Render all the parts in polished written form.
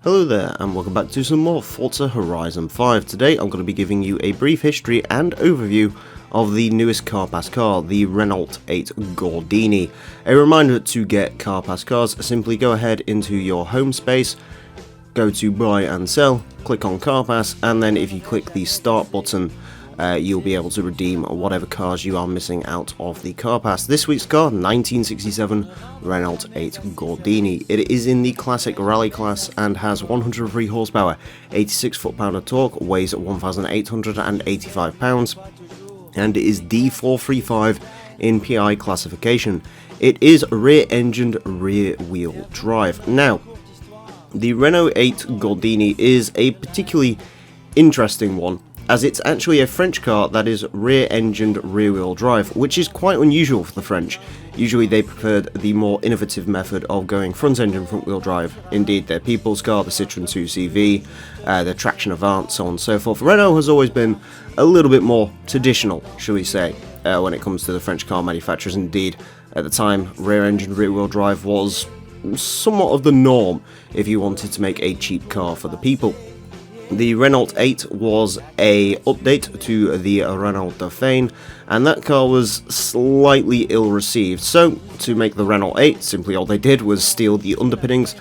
Hello there and welcome back to some more Forza Horizon 5. Today I'm going to be giving you a brief history and overview of the newest car pass car, the Renault 8 Gordini. A reminder to get car pass cars, simply go ahead into your home space, go to buy and sell, click on car pass, and then if you click the start button you'll be able to redeem whatever cars you are missing out of the car pass. This week's car, 1967 Renault 8 Gordini. It is in the classic rally class and has 103 horsepower, 86 foot-pound of torque, weighs 1,885 pounds, and is D435 in PI classification. It is rear-engined, rear-wheel drive. Now, the Renault 8 Gordini is a particularly interesting one, as it's actually a French car that is rear-engined, rear-wheel drive, which is quite unusual for the French. Usually they preferred the more innovative method of going front-engine, front-wheel drive. Indeed, their people's car, the Citroën 2CV, their Traction Avant, so on and so forth. Renault has always been a little bit more traditional, shall we say, when it comes to the French car manufacturers. Indeed, at the time, rear-engined, rear-wheel drive was somewhat of the norm if you wanted to make a cheap car for the people. The Renault 8 was a update to the Renault Dauphine, and that car was slightly ill-received. So, to make the Renault 8, simply all they did was steal the underpinnings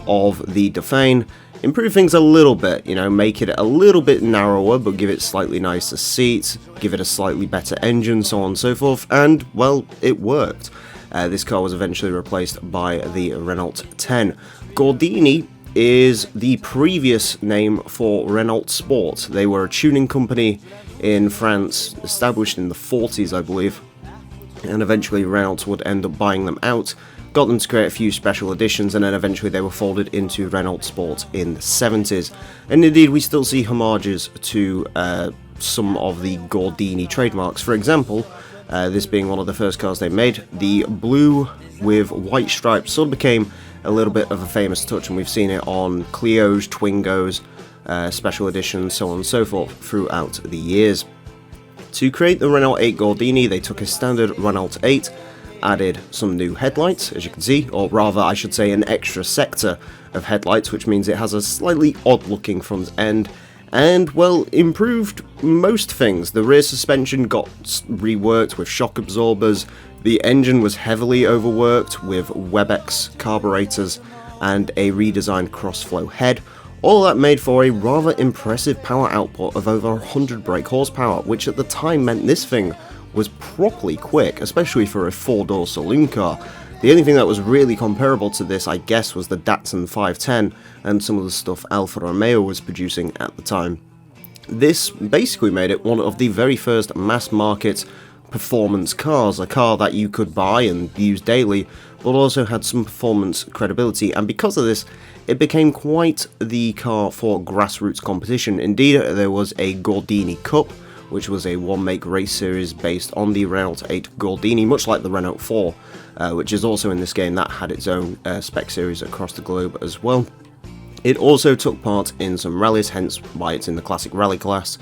of the Dauphine, improve things a little bit, make it a little bit narrower, but give it slightly nicer seats, give it a slightly better engine, so on and so forth, and, well, it worked. This car was eventually replaced by the Renault 10. Gordini is the previous name for Renault Sport. They were a tuning company in France, established in the 40s, I believe, and eventually Renault would end up buying them out, got them to create a few special editions, and then eventually they were folded into Renault Sport in the 70s. And indeed, we still see homages to some of the Gordini trademarks. For example, this being one of the first cars they made, the blue with white stripes sort of became a little bit of a famous touch, and we've seen it on Clios, Twingos, special editions, so on and so forth throughout the years. To create the Renault 8 Gordini, they took a standard Renault 8, added some new headlights, as you can see, or rather I should say an extra sector of headlights, which means it has a slightly odd looking front end, and, well, improved most things. The rear suspension got reworked with shock absorbers, the engine was heavily overworked with WebEx carburetors and a redesigned crossflow head. All that made for a rather impressive power output of over 100 brake horsepower, which at the time meant this thing was properly quick, especially for a four-door saloon car. The only thing that was really comparable to this, I guess, was the Datsun 510 and some of the stuff Alfa Romeo was producing at the time. This basically made it one of the very first mass-market performance cars, a car that you could buy and use daily, but also had some performance credibility, and because of this, it became quite the car for grassroots competition. Indeed, there was a Gordini Cup, which was a one-make race series based on the Renault 8 Gordini, much like the Renault 4, which is also in this game, that had its own spec series across the globe as well. It also took part in some rallies, hence why it's in the classic rally class,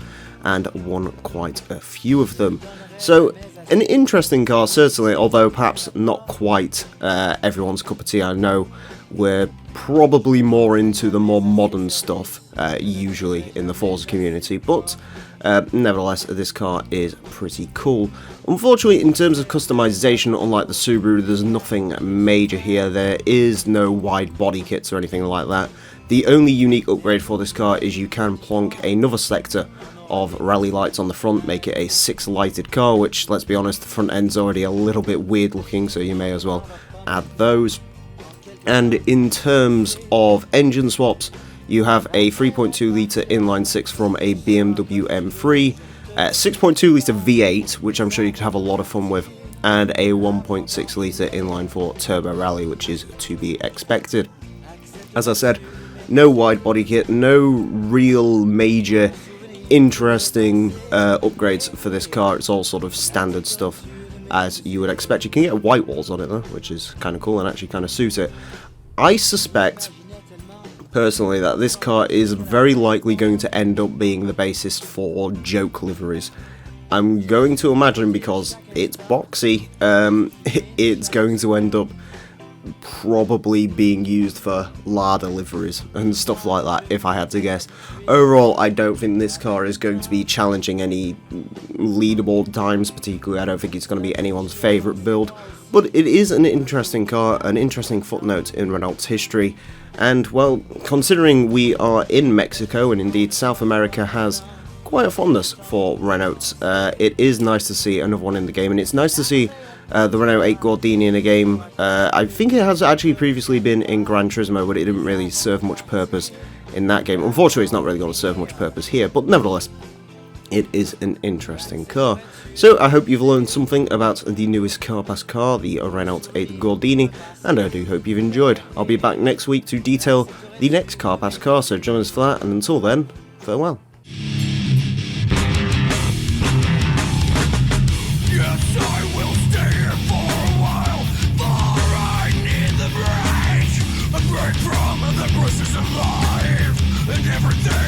and won quite a few of them. So, an interesting car, certainly, although perhaps not quite everyone's cup of tea. I know we're probably more into the more modern stuff, usually in the Forza community, but nevertheless, this car is pretty cool. Unfortunately, in terms of customization, unlike the Subaru, there's nothing major here. There is no wide body kits or anything like that. The only unique upgrade for this car is you can plonk another sector of rally lights on the front, make it a 6-lighted car, which, let's be honest, the front end's already a little bit weird looking, so you may as well add those. And in terms of engine swaps, you have a 3.2 litre inline-6 from a BMW M3, 6.2 litre V8, which I'm sure you could have a lot of fun with, and a 1.6 litre inline-4 turbo rally, which is to be expected. As I said, no wide body kit, no real major interesting upgrades for this car. It's all sort of standard stuff as you would expect. You can get white walls on it though, which is kind of cool and actually kind of suit it. I suspect personally that this car is very likely going to end up being the basis for joke liveries. I'm going to imagine, because it's boxy, it's going to end up probably being used for larder deliveries and stuff like that, if I had to guess. Overall, I don't think this car is going to be challenging any leaderboard times particularly. I don't think it's going to be anyone's favourite build, but it is an interesting car, an interesting footnote in Renault's history. And, well, considering we are in Mexico, and indeed South America has quite a fondness for Renault, it is nice to see another one in the game, and it's nice to see the Renault 8 Gordini in a game. I think it has actually previously been in Gran Turismo, but it didn't really serve much purpose in that game. Unfortunately, it's not really going to serve much purpose here, but nevertheless, it is an interesting car. So I hope you've learned something about the newest Car Pass car, the Renault 8 Gordini, and I do hope you've enjoyed. I'll be back next week to detail the next Car Pass car, so join us for that, and until then, farewell. Yes, I will stay here for a while, for I need the break, a break from the bruises of life, and everything